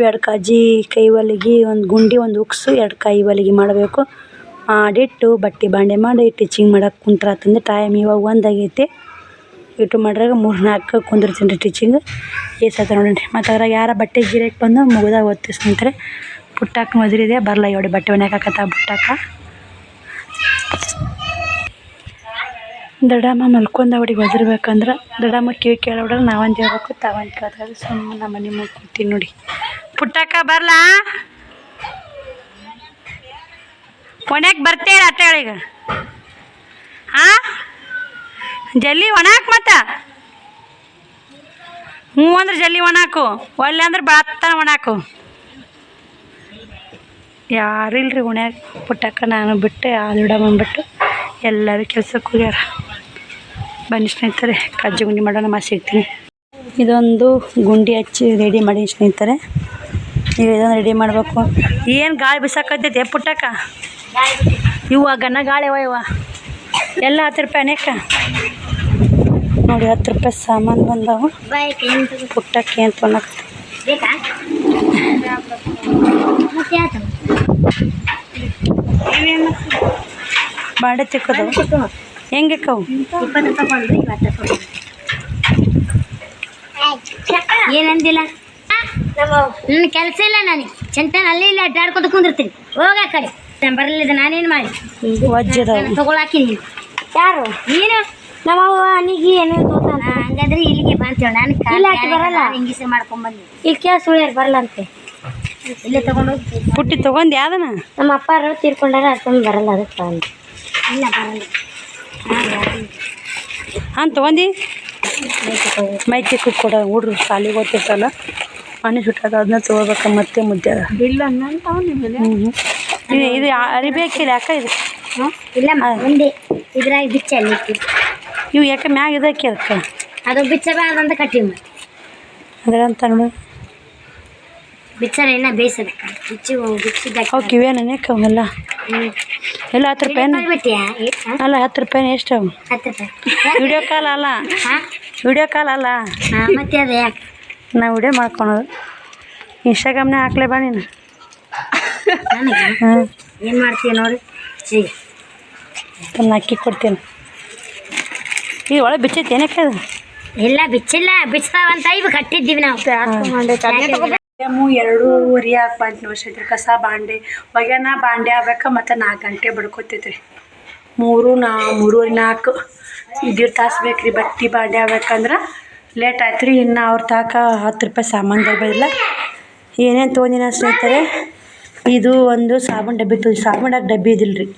2 ಕಾಜಿ ಕೈ ಹೊಲಿಗೆ, 1 ಗುಂಡಿ, 1 ಉಕ್ಸು, 2 ಕೈ ಹೊಲಿಗೆ ಮಾಡಬೇಕು. ಮಾಡಿಟ್ಟು ಬಟ್ಟೆ ಬಾಂಡೆ ಮಾಡಿ ಟೀಚಿಂಗ್ ಮಾಡೋಕೆ ಕುಂತ್ರಾತಂದು ಟೈಮ್ ಇವಾಗ 1 ಆಗೈತೆ. ಇಟ್ಟು ಮಾಡ್ರಾಗ 3-4 ಕುಂದಿರ್ತೀನಿ ರೀ ಟೀಚಿಂಗ್. ಏಸತ್ತ ನೋಡಿರಿ. ಮತ್ತು ಅದ್ರಾಗ ಯಾರ ಬಟ್ಟೆ ಗಿರಕ್ಕೆ ಬಂದು ಮುಗಿದಾಗ ಓದ್ತೀವಿ ಸ್ನೇಹಿತರೆ. ಪುಟ್ಟಕ್ಕ ಮದುವೆ ಬರಲ್ಲ ನೋಡಿ ಬಟ್ಟೆ ಒಣಗಾಕತ್ತ ಪುಟ್ಟಕ್ಕ. ದೊಡ್ಡಮ್ಮ ಮಲ್ಕೊಂಡ ಹುಡುಗಿ ಒದರ್ಬೇಕಂದ್ರೆ ದೊಡ್ಡಮ್ಮ ಕಿವಿ ಕೇಳೋಡ್ರೆ ನಾವಂದು ಹೇಳ್ಬೇಕು, ತಾವಂದು ಕೇಳ್ತಾರೆ. ಸುಮ್ಮನೆ ನಮ್ಮ ಮನೆ ಮುಂದೆ ಕೂತೀನಿ ನೋಡಿ. ಪುಟ್ಟಕ್ಕ ಬರಲಾ ಒಣಕ್ಕೆ ಬರ್ತೇಳ ಅತ್ತ ಹೇಳೀಗ. ಹಾಂ ಜಲ್ದಿ ಒಣಾಕ್ ಮತ್ತು ಹ್ಞೂ ಅಂದ್ರೆ ಜಲ್ದಿ ಒಣಾಕು, ಒಳ್ಳೆ ಅಂದ್ರೆ ಬಾತ್ತಾನ ಒಣಾಕು. ಯಾರು ಇಲ್ರಿ ಉಣ್ಯಾಕ. ಪುಟ್ಟಕ್ಕ ನಾನು ಬಿಟ್ಟು ಆ ದೊಡ್ಡಮ್ಮನ ಬಿಟ್ಟು ಎಲ್ಲರೂ ಕೆಲ್ಸಕ್ಕೆ ಹೋಗ್ಯಾರ. ಬನ್ನಿ ಸ್ನೇಹಿತರೆ ಕಜ್ಜಿ ಗುಂಡಿ ಮಾಡೋಣ. ಮತ್ತೆ ಸಿಗ್ತೀನಿ. ಇದೊಂದು ಗುಂಡಿ ಹಚ್ಚಿ ರೆಡಿ ಮಾಡಿ ಸ್ನೇಹಿತರೆ. ಈಗ ಇದೊಂದು ರೆಡಿ ಮಾಡಬೇಕು. ಏನು ಗಾಳಿ ಬಿಸಾಕತ್ತೈತಿ ಪುಟ್ಟಕ್ಕ? ಇವ ಗನ್ನ ಗಾಳಿ ಇವ ಎಲ್ಲ 10 ರೂಪಾಯಿ ಅನೇಕ ನೋಡಿ. 10 ರೂಪಾಯಿ ಸಾಮಾನು ಬಂದವು. ಪುಟ್ಟಕ್ಕೆ ಏನು ತೊಗೊಳಕತ್ತ ಬಾಂಡೆ ತಿಕ್ಕೋದವು ಹೆಂಗೆ ಕವು ಏನಂದಿಲ್ಲ. ನನ್ನ ಕೆಲಸ ಇಲ್ಲ. ನನಗೆ ಚಂಟನ್ ಅಲ್ಲಿ ಇಲ್ಲಿ ಅಡ್ಡಾಡ್ಕೊತ ಕುಂದಿರ್ತೀನಿ. ಹೋಗ ಆ ಕಡೆ. ಬರಲಿಲ್ಲ ನಾನೇನು ಮಾಡಿ ತಗೊಳಾಕಿನಿ. ಯಾರು ನೀನು? ನಮ್ಮವ್ವ ಅನಿಗೆ ಏನೋ ತೋತಾನ. ಹಂಗಾದ್ರೆ ಇಲ್ಲಿಗೆ ಬಂತೇಳ. ನಾನು ಇಲ್ಲ ಆಕಿ ಬರಲ್ಲ. ಇಂಗಿಸ ಮಾಡ್ಕೊಂಬಂದು ಇಲ್ಲಿ ಕ್ಯಾ ಸುಳ್ಯಾರು ಬರಲ್ಲ ಅಂತೆ. ಇಲ್ಲೇ ತೊಗೊಂಡೋಗಿ ಪುಟ್ಟಿ ತೊಗೊಂಡು ಯಾವ್ದನ ನಮ್ಮ ಅಪ್ಪಾರು ತೀರ್ಕೊಂಡಾರ ಅಷ್ಟೊಂದು ಬರಲ್ಲ. ಅದಕ್ಕೆ ಬಂದು ಇಲ್ಲ ಬರಲ್ಲ. ಹಾಂ ತೊಗೊಂಡು ಮೈತಿ ಕೊಡ ಹುಡ್ರು ಶಾಲೆಗೆ ಓದ್ತಿರ್ತಲ್ಲ ಮನೆ ಸುಟ್ಟದ ಅದನ್ನ ತೊಗೋಬೇಕ. ಮತ್ತೆ ಮುದ್ದೆ ಬಿಲ್ ಅನ್ನಂತ ಇದು ಅರಿಬೇಕಿಲ್ಲ ಯಾಕ ಇದು ಇಲ್ಲ ಮುಂದೆ ಇದ್ರಾಗ ಬಿಚ್ಚ ಅಲ್ಲಿ ಇವು ಯಾಕೆ ಮ್ಯಾಗ ಇದಕ್ಕೆ ಅದಕ್ಕೆ ಅದು ಬಿಚ್ಚಬಾರ್ದಂತ ಕಟ್ಟಿವಿ ಮತ್ತೆ ಅದ್ರಂತ ನೋಡು ಬಿಚ್ಚರ ಇನ್ನ ಬೇಯಿಸದ ಬಿಚ್ಚಿದ ಅವು ಕಿವಿಯ ನೆನಕ್ಕೆ ಅವೆಲ್ಲ ಎಲ್ಲ 10 ರೂಪಾಯಿ ಬಿಟ್ಟಿಯಾ ಅಲ್ಲ 10 ರೂಪಾಯಿ ಎಷ್ಟು ಅವು 10 ರೂಪಾಯಿ ವಿಡಿಯೋ ಕಾಲ್ ಅಲ್ಲ ವಿಡಿಯೋ ಕಾಲ್ ಅಲ್ಲ ಮತ್ತೆ ಅದೇ ಯಾಕೆ ನಾ ವಿಡಿಯೋ ಮಾಡ್ಕೊಳೋದು ಇನ್ಸ್ಟಾಗ್ರಾಮ್ನಾಗ ಹಾಕ್ಲೇ ಬಾ ನೀನು ಏನು ಮಾಡ್ತೀಯ ನೋಡಿ ಈಗ ಒಂದು ಅಕ್ಕಿ ಕೊಡ್ತೀನಿ ಈಗ ಒಳಗೆ ಬಿಚ್ಚೈತಿ ಏನಕ್ಕೆ ಅದು ಇಲ್ಲ ಬಿಚ್ಚಿಲ್ಲ ಬಿಚ್ತಾವಂತ ಇವು ಕಟ್ಟಿದ್ದೀವಿ ನಾವು 2:30 ಬಂತು ವರ್ಷೈತ್ರಿ ಕಸ ಬಾಂಡೆ ಒಗ್ಯಾನ ಬಾಂಡೆ ಆಗ್ಬೇಕು ಮತ್ತು 4 ಗಂಟೆ ಬಡ್ಕೊತೈತ್ರಿ 3:30 4 1.5 ತಾಸು ಬೇಕು ರೀ ಬಟ್ಟೆ ಬಾಂಡೆ ಆಗ್ಬೇಕಂದ್ರೆ ಲೇಟ್ ಆಯ್ತು ರೀ ಇನ್ನು ಅವ್ರ ತಾಕ 10 ರೂಪಾಯಿ ಸಾಮಾನು ಬರಲಿಲ್ಲ ಏನೇನು ತೊಗೊಂಡಿನ ಸ್ನೇಹಿತರೆ ಇದು ಒಂದು ಸಾಬೂನು ಡಬ್ಬಿ ಸಾಬೂನು ಡಬ್ಬಿ ಇದಿಲ್ಲ ರೀ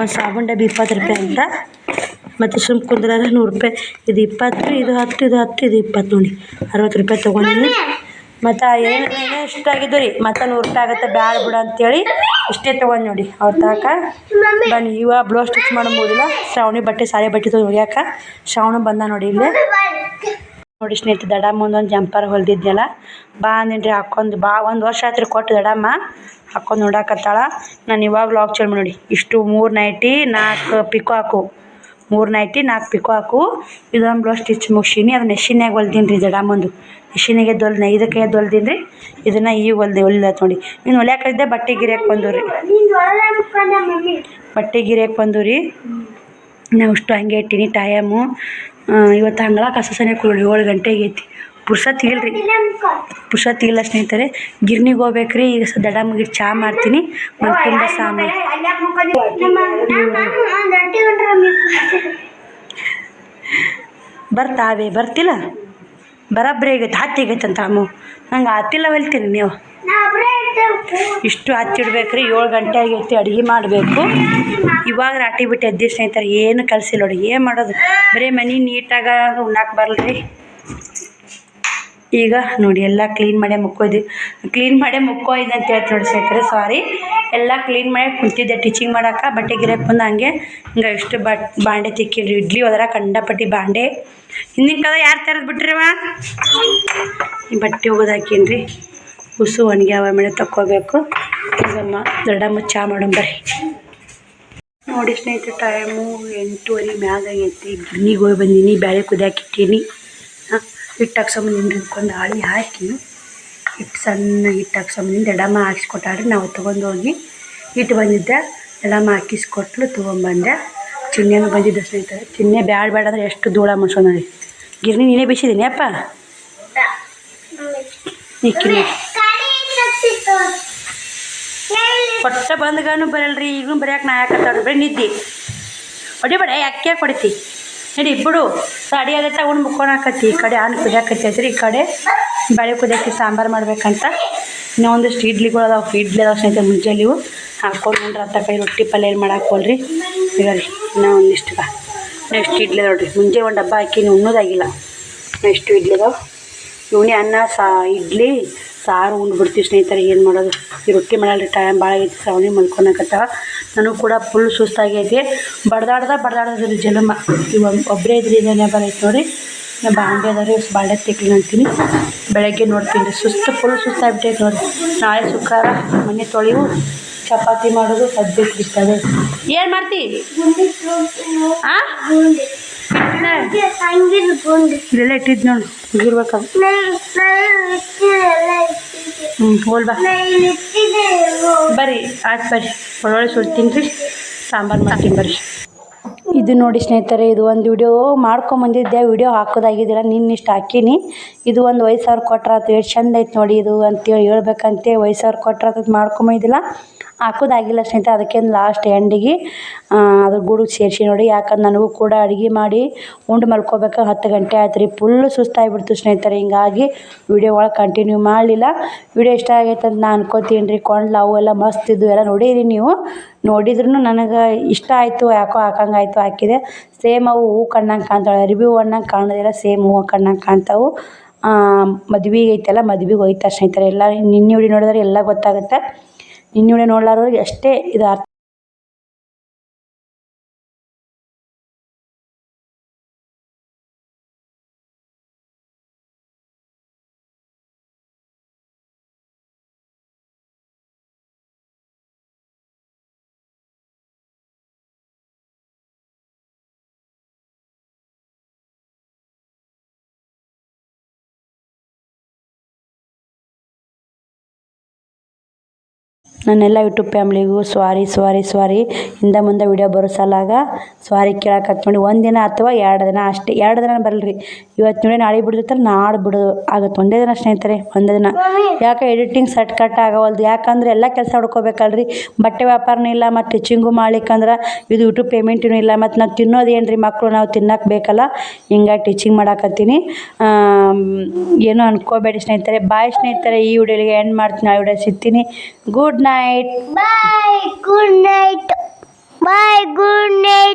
ಒಂದು ಸಾಬೂನು ಡಬ್ಬಿ 20 ರೂಪಾಯಿ ಅಂತ ಮತ್ತು ಸುಮ್ಮ ಕುಂದ್ರಾಗ 100 ರೂಪಾಯಿ ಇದು 20 ಇದು 10 ಇದು 10 ಇದು 20 ನೋಡಿ 60 ರೂಪಾಯಿ ತೊಗೊಂಡಿನಿ ಮತ್ತು ಏನು ಇಷ್ಟಾಗಿದ್ದು ರೀ ಮತ್ತು 100 ರೂಪಾಯಿ ಆಗುತ್ತೆ ಬ್ಯಾಡ ಬಿಡು ಅಂತೇಳಿ ಇಷ್ಟೇ ತೊಗೊಂಡು ನೋಡಿ ಅವ್ರ ತಾಕ ಬನ್ನಿ ಇವಾಗ ಬ್ಲೌಸ್ ಸ್ಟಿಚ್ ಮಾಡೋದಿಲ್ಲ ಶ್ರಾವಣಿ ಬಟ್ಟೆ ಸಾರಿ ಬಟ್ಟೆ ತೊಗೊಂಡು ಹೋಗ್ಯಾಕ ಶ್ರಾವಣ ಬಂದ ನೋಡಿ ಇಲ್ಲೇ ನೋಡಿ ಸ್ನೇಹಿತರೆ ದಡಮ್ಮ ಒಂದೊಂದು ಜಂಪರ್ ಹೊಲ್ದಿದ್ನಲ್ಲ ಬಾ ಅಂದೇನ್ರಿ ಹಾಕ್ಕೊಂಡು ಬಾ 1 ವರ್ಷ ಆಯ್ತು ರೀ ಕೊಟ್ಟು ದಡಮ್ಮ ಹಾಕ್ಕೊಂಡು ನೋಡಾಕತ್ತಾಳ ನಾನು ಇವಾಗ ಲಾಕ್ ಚೇಂಜ್ ನೋಡಿ ಇಷ್ಟು 3 ನೈಟಿ 4 ಪಿಕೋ ಹಾಕು 3 ನೈಟಿ 4 ಪಿಕೋ ಹಾಕು ಇದೊಂದು ಬ್ಲೌಸ್ ಸ್ಟಿಚ್ ಮುಗಿಸೀನಿ ಅದು ಮೆಷಿನ್ಯಾಗ ಹೊಲ್ದೀನಿ ರೀ ದಡಮ್ಮಂದು ಮೆಷಿನಿಗೆ ದೊಲ್ನ 5 ಕೈಯಾಗ ಹೊಲ್ದೀನಿ ರೀ ಇದನ್ನು ಈಗ ಹೊಲಿದ ನೋಡಿ ಇನ್ನು ಹೊಲ್ಯಾಕಿದ್ದೆ ಬಟ್ಟೆ ಗಿರಿಯಕ್ಕೆ ಬಂದು ರೀ ಬಟ್ಟೆ ಗಿರಿಯಕ್ಕೆ ಬಂದು ರೀ ನಾವು ಇಷ್ಟು ಹಂಗೆ ಇಟ್ಟೀನಿ ಟೈಮು ಇವತ್ತು ಹಂಗಳ ಕಸ ಸನೆ 7 ಗಂಟೆಗೆ ಐತಿ ಪುರ್ಸತ್ ಇಲ್ಲ ಸ್ನೇಹಿತರೆ ಗಿರ್ನಿಗೆ ಹೋಗ್ಬೇಕ್ರಿ ಈಗ ದಡಮ್ಮಗೆ ಚಹಾ ಮಾಡ್ತೀನಿ ಮತ್ತು ತುಂಬ ಸಾಮಾನು ಬರ್ತಾವೆ ಬರ್ತಿಲ್ಲ ಬರಬ್ಬರಿ ಆಗೈತೆ ಹತ್ತಿಗೈತೆ ಅಂತ ಅಮ್ಮ ನಂಗೆ ಆತಿಲ್ಲ ಹೊಲ್ತೀನಿ ನೀವು ಇಷ್ಟು ಹಚ್ಚಿಡ್ಬೇಕ್ರಿ 7 ಗಂಟೆ ಆಗೈತಿ ಅಡುಗೆ ಮಾಡಬೇಕು ಇವಾಗ ರಾಟಿ ಬಿಟ್ಟು ಎದ್ದಿ ಸ್ನೇಹಿತರೆ ಏನು ಕಲಿಸಿಲ್ಲ ನೋಡಿ ಏನು ಮಾಡೋದು ಬರೀ ಮನೆ ನೀಟಾಗ ಉಣ್ಣಾಕ ಬರಲ್ರಿ ಈಗ ನೋಡಿ ಎಲ್ಲ ಕ್ಲೀನ್ ಮಾಡೇ ಮುಕ್ಕೋಯ್ದು ಅಂತ ಹೇಳ್ತಿ ನೋಡಿ ಸ್ನೇಹಿತರೆ ಸಾರಿ ಎಲ್ಲ ಕ್ಲೀನ್ ಮಾಡಿ ಕುಂತಿದ್ದೆ ಟೀಚಿಂಗ್ ಮಾಡೋಕೆ ಬಟ್ಟೆ ಗಿರಕ್ಕೆ ಬಂದು ಹಂಗೆ ಹಿಂಗೆ ಇಷ್ಟು ಬಾಂಡೆ ತಿಕ್ಕಿಲ್ರಿ ಇಡ್ಲಿ ಹೋದ್ರ ಕಂಡಪಟ್ಟಿ ಬಾಂಡೆ ಹಿಂದಿನ ಕಾಲ ಯಾರು ತರದು ಬಿಟ್ರಿವ ಈ ಬಟ್ಟೆ ಹೋಗೋದು ಹಾಕೀನಿ ಉಸು ಒಣಗ್ಯಾವ ಮೇಲೆ ತಕ್ಕೋಬೇಕು ಈಗಮ್ಮ ದೊಡ್ಡಮ್ಮ ಚಹಾ ಮಾಡೋಣ ಬರ್ರಿ ನೋಡಿ ಸ್ನೇಹಿತರೆ ಟೈಮು 8:30 ಮ್ಯಾಗ ಆಗೈತಿ ಗಿರ್ನಿಗೆ ಹೋಗಿ ಬಂದೀನಿ ಬ್ಯಾಳೆ ಕುದಿಯಾಕಿಟ್ಟೀನಿ ಹಿಟ್ಟು ಹಾಕ್ಸಂಬಂದಿನಿ ಇಟ್ಕೊಂಡು ಆಳಿ ಹಾಕಿ ಹಿಟ್ಟು ಸಣ್ಣ ಹಿಟ್ಟು ಹಾಕ್ಸಂಬಂದಿನಿ ದೊಡ್ಡಮ್ಮ ಹಾಕಿಸ್ಕೊಟ್ಟಾಡ್ರಿ ನಾವು ತೊಗೊಂಡೋಗಿ ಹಿಟ್ಟು ಬಂದಿದ್ದೆ ದೊಡ್ಡಮ್ಮ ಹಾಕಿಸ್ಕೊಟ್ಲು ತೊಗೊಂಬಂದೆ ಚಿನ್ನೆನೂ ಬಂದಿದ್ದೆ ಸ್ನೇಹಿತರೆ ಚಿನ್ನೆ ಬೇಡ ಅಂದ್ರೆ ಎಷ್ಟು ಧೂಳ ಮಾಡ್ಸೋಣ ಗಿರ್ನಿ ನೀನೇ ಬಿಸಿದೀನಿ ಅಪ್ಪ ನಿಕ್ಕಿನಿ ಕೊಟ್ಟ ಬಂದ್ಗಾನು ಬರಲ್ರಿ ಈಗಲೂ ಬರೆಯಕ್ಕೆ ನಾ ಯಾಕತ್ತಾಡ್ರಿ ಬರೀ ನಿದ್ದೆ ಹೊಡಿಬೇಡ ಯಾಕೆ ಹೊಡಿತಿ ನಡಿ ಬಿಡು ಸಾಡಿ ಆಗತ್ತೆ ಅವ್ನು ಮುಕ್ಕೊಳಕತ್ತಿ ಈ ಕಡೆ ಆನ್ ಕುದಿಯಾಕತ್ತೈತ್ರಿ ಈ ಕಡೆ ಬೇಳೆ ಕುದಿಯಾಕಿ ಸಾಂಬಾರು ಮಾಡ್ಬೇಕಂತ ಇನ್ನೂ ಒಂದಿಷ್ಟು ಇಡ್ಲಿ ಅದಾವೆ ಸ್ನೇಹಿತರೆ ಮುಂಜಾನೆ ಇವು ಹಾಕ್ಕೊಂಡು ನೋಡ್ರಿ ಅತ್ತ ಕೈ ರೊಟ್ಟಿ ಪಲ್ಯ ಏನು ಮಾಡಾಕೋಲ್ರಿ ಈಗ ರೀ ಇನ್ನೂ ಒಂದಿಷ್ಟು ನೆಕ್ಸ್ಟ್ ಇಡ್ಲಿ ನೋಡ್ರಿ ಮುಂಜೆ ಒಂದು ಡಬ್ಬ ಹಾಕಿ ಉಣ್ಣೋದಾಗಿಲ್ಲ ನೆಕ್ಸ್ಟ್ ಇಡ್ಲಿ ಅದಾವೆ ಇವನೇ ಅನ್ನ ಇಡ್ಲಿ ಸಾರು ಉಂಡ್ಬಿಡ್ತೀವಿ ಸ್ನೇಹಿತರೆ ಏನು ಮಾಡೋದು ಈ ರೊಟ್ಟಿ ಮಾಡಲ್ರಿ ಟೈಮ್ ಭಾಳ ಆಗೈತಿ ಶ್ರಾವಣಿ ಮಲ್ಕೊಳಕತ್ತಾವ ನನಗೂ ಕೂಡ ಫುಲ್ ಸುಸ್ತಾಗೈತಿ ಬಡ್ದಾಡೋದ್ರಿ ಜಲಮ ಇವಾಗ ಒಬ್ಬರೇ ಇದ್ರಿ ಇದನ್ನೇ ಬರೈತೆ ನೋಡಿ ನಾ ಬಾಂಡೆ ಅದಾವ್ರಿ ಬಾಂಡೆ ತೆಕ್ಲಿ ಅಂತೀನಿ ಬೆಳಗ್ಗೆ ನೋಡ್ತೀನಿ ರೀ ಫುಲ್ ಸುಸ್ತಾಗ್ಬಿಟ್ಟೈತೆ ನೋಡಿ ನಾಳೆ ಶುಕ್ರವಾರ ಮನೆ ತೊಳೆವು ಚಪಾತಿ ಮಾಡೋದು ಸದ್ಯಕ್ಕೆ ಬಿಟ್ಟದೆ ಏನು ಮಾಡ್ತಿ ಇದೆಲ್ಲ ಇಟ್ಟಿದ್ದು ನೋಡಿ ಮುಗಿರ್ಬೇಕಾಗ ಹೋಲ್ ಬಾ ಬರ್ರಿ ಆಯ್ತು ಬರ್ರಿ ಒಳ್ಳೊಳ್ಳೆ ಸುಡ್ತೀನಿ ರೀ ಸಾಂಬಾರು ಮಾಡ್ತೀನಿ ಬರ್ರಿ ಇದು ನೋಡಿ ಸ್ನೇಹಿತರೆ ಇದು ಒಂದು ವಿಡಿಯೋ ಮಾಡ್ಕೊಂಬಂದಿದ್ದೆ ವಿಡಿಯೋ ಹಾಕೋದಾಗಿದ್ದಿಲ್ಲ ನಿನ್ನಿಷ್ಟು ಹಾಕೀನಿ ಇದು ಒಂದು 5,000 ಕೊಟ್ರಾತು ಎಷ್ಟು ಚಂದ ಐತೆ ನೋಡಿ ಇದು ಅಂತೇಳಿ ಹೇಳ್ಬೇಕಂತೆ 5,000 ಕೊಟ್ರಾತು ಮಾಡ್ಕೊಂಬಂದಿದ್ದಿಲ್ಲ ಹಾಕೋದಾಗಿಲ್ಲ ಸ್ನೇಹಿತರೆ ಅದಕ್ಕೆ ಲಾಸ್ಟ್ ಎಂಡಿಗೆ ಅದ್ರ ಗೂಡಿಗೆ ಸೇರಿಸಿ ನೋಡಿ ಯಾಕಂದ್ರೆ ನನಗೂ ಕೂಡ ಅಡುಗೆ ಮಾಡಿ ಉಂಡು ಮಲ್ಕೋಬೇಕು 10 ಗಂಟೆ ಆಯ್ತು ರೀ ಫುಲ್ಲು ಸುಸ್ತಾಗಿಬಿಡ್ತು ಸ್ನೇಹಿತರೆ ಹಿಂಗಾಗಿ ವಿಡಿಯೋ ಒಳಗೆ ಕಂಟಿನ್ಯೂ ಮಾಡಲಿಲ್ಲ ವಿಡಿಯೋ ಇಷ್ಟ ಆಗೈತೆ ಅಂತ ನಾನು ಅನ್ಕೋತೀನಿ ರೀ ಕೊಂಡ್ಲ ಅವು ಎಲ್ಲ ಮಸ್ತ್ ಇದ್ದು ಎಲ್ಲ ನೋಡಿರಿ ನೀವು ನೋಡಿದ್ರೂ ನನಗೆ ಇಷ್ಟ ಆಯಿತು ಯಾಕೋ ಹಾಕಂಗಾಯ್ತು ಹಾಕಿದೆ ಸೇಮ್ ಅವು ಹೂ ಕಣ್ಣಂಗೆ ಕಾಣ್ತಾಳೆ ಅರಿವಿ ಹೂ ಹಣ್ಣಂಗೆ ಕಾಣೋದಿಲ್ಲ ಸೇಮ್ ಹೂವು ಕಣ್ಣಂಗೆ ಕಾಣ್ತಾವೆ ಮದ್ವೆಗೆ ಐತಲ್ಲ ಮದ್ವೆಗೆ ಹೋಯ್ತಾರೆ ಸ್ನೇಹಿತರೆ ಎಲ್ಲ ನಿನ್ನೆ ವಿಡಿಯೋ ನೋಡಿದ್ರೆ ಎಲ್ಲ ಗೊತ್ತಾಗುತ್ತೆ ನಿನ್ನೆ ವಿಡಿಯೋ ನೋಡ್ಲಾರ್ದವ್ರಿಗೆ ಅಷ್ಟೇ ಇದು ನನ್ನೆಲ್ಲ ಯೂಟ್ಯೂಬ್ ಫ್ಯಾಮ್ಲಿಗೂ ಸ್ವಾರಿ ಹಿಂದೆ ಮುಂದೆ ವಿಡಿಯೋ ಬರೋ ಸಲಾಗ ಸ್ವಾರಿ ಕೇಳಕ್ಕೆ ನೋಡಿ ಒಂದಿನ ಅಥವಾ 2 ದಿನ ಅಷ್ಟೇ, 2 ದಿನ ಬರಲ್ರಿ. ಇವತ್ತು ನೋಡಿ ನಾಳೆ ಬಿಡೋದಿರ್ತಾರೆ, ನಾಳೆ ಬಿಡೋದು ಆಗುತ್ತೆ. ಒಂದೇ ದಿನ ಸ್ನೇಹಿತರೆ, ಒಂದೇ ದಿನ. ಯಾಕೆ ಎಡಿಟಿಂಗ್ ಸಟ್ ಕಟ್ ಆಗವಲ್ದು, ಯಾಕಂದ್ರೆ ಎಲ್ಲ ಕೆಲಸ ಹುಡ್ಕೋಬೇಕಲ್ರಿ. ಬಟ್ಟೆ ವ್ಯಾಪಾರನೂ ಇಲ್ಲ, ಮತ್ತು ಟೀಚಿಂಗು ಮಾಡ್ಲಿಕ್ಕಂದ್ರೆ ಇದು ಯೂಟ್ಯೂಬ್ ಪೇಮೆಂಟೂ ಇಲ್ಲ, ಮತ್ತು ನಾವು ತಿನ್ನೋದು ಏನು ರೀ, ಮಕ್ಕಳು ನಾವು ತಿನ್ನಕ್ಕೆ ಬೇಕಲ್ಲ, ಹಿಂಗಾಗಿ ಟೀಚಿಂಗ್ ಮಾಡಾಕತ್ತೀನಿ. ಏನೂ ಅನ್ಕೋಬೇಡಿ ಸ್ನೇಹಿತರೆ. ಬಾಯ್ ಸ್ನೇಹಿತರೆ, ಈ ವಿಡಿಯೋಗೆ ಎಂಡ್ ಮಾಡ್ತೀನಿ. ಆ ವಿಡಿಯೋ ಸಿಗ್ತೀನಿ. Good night. Bye good night. Bye good night.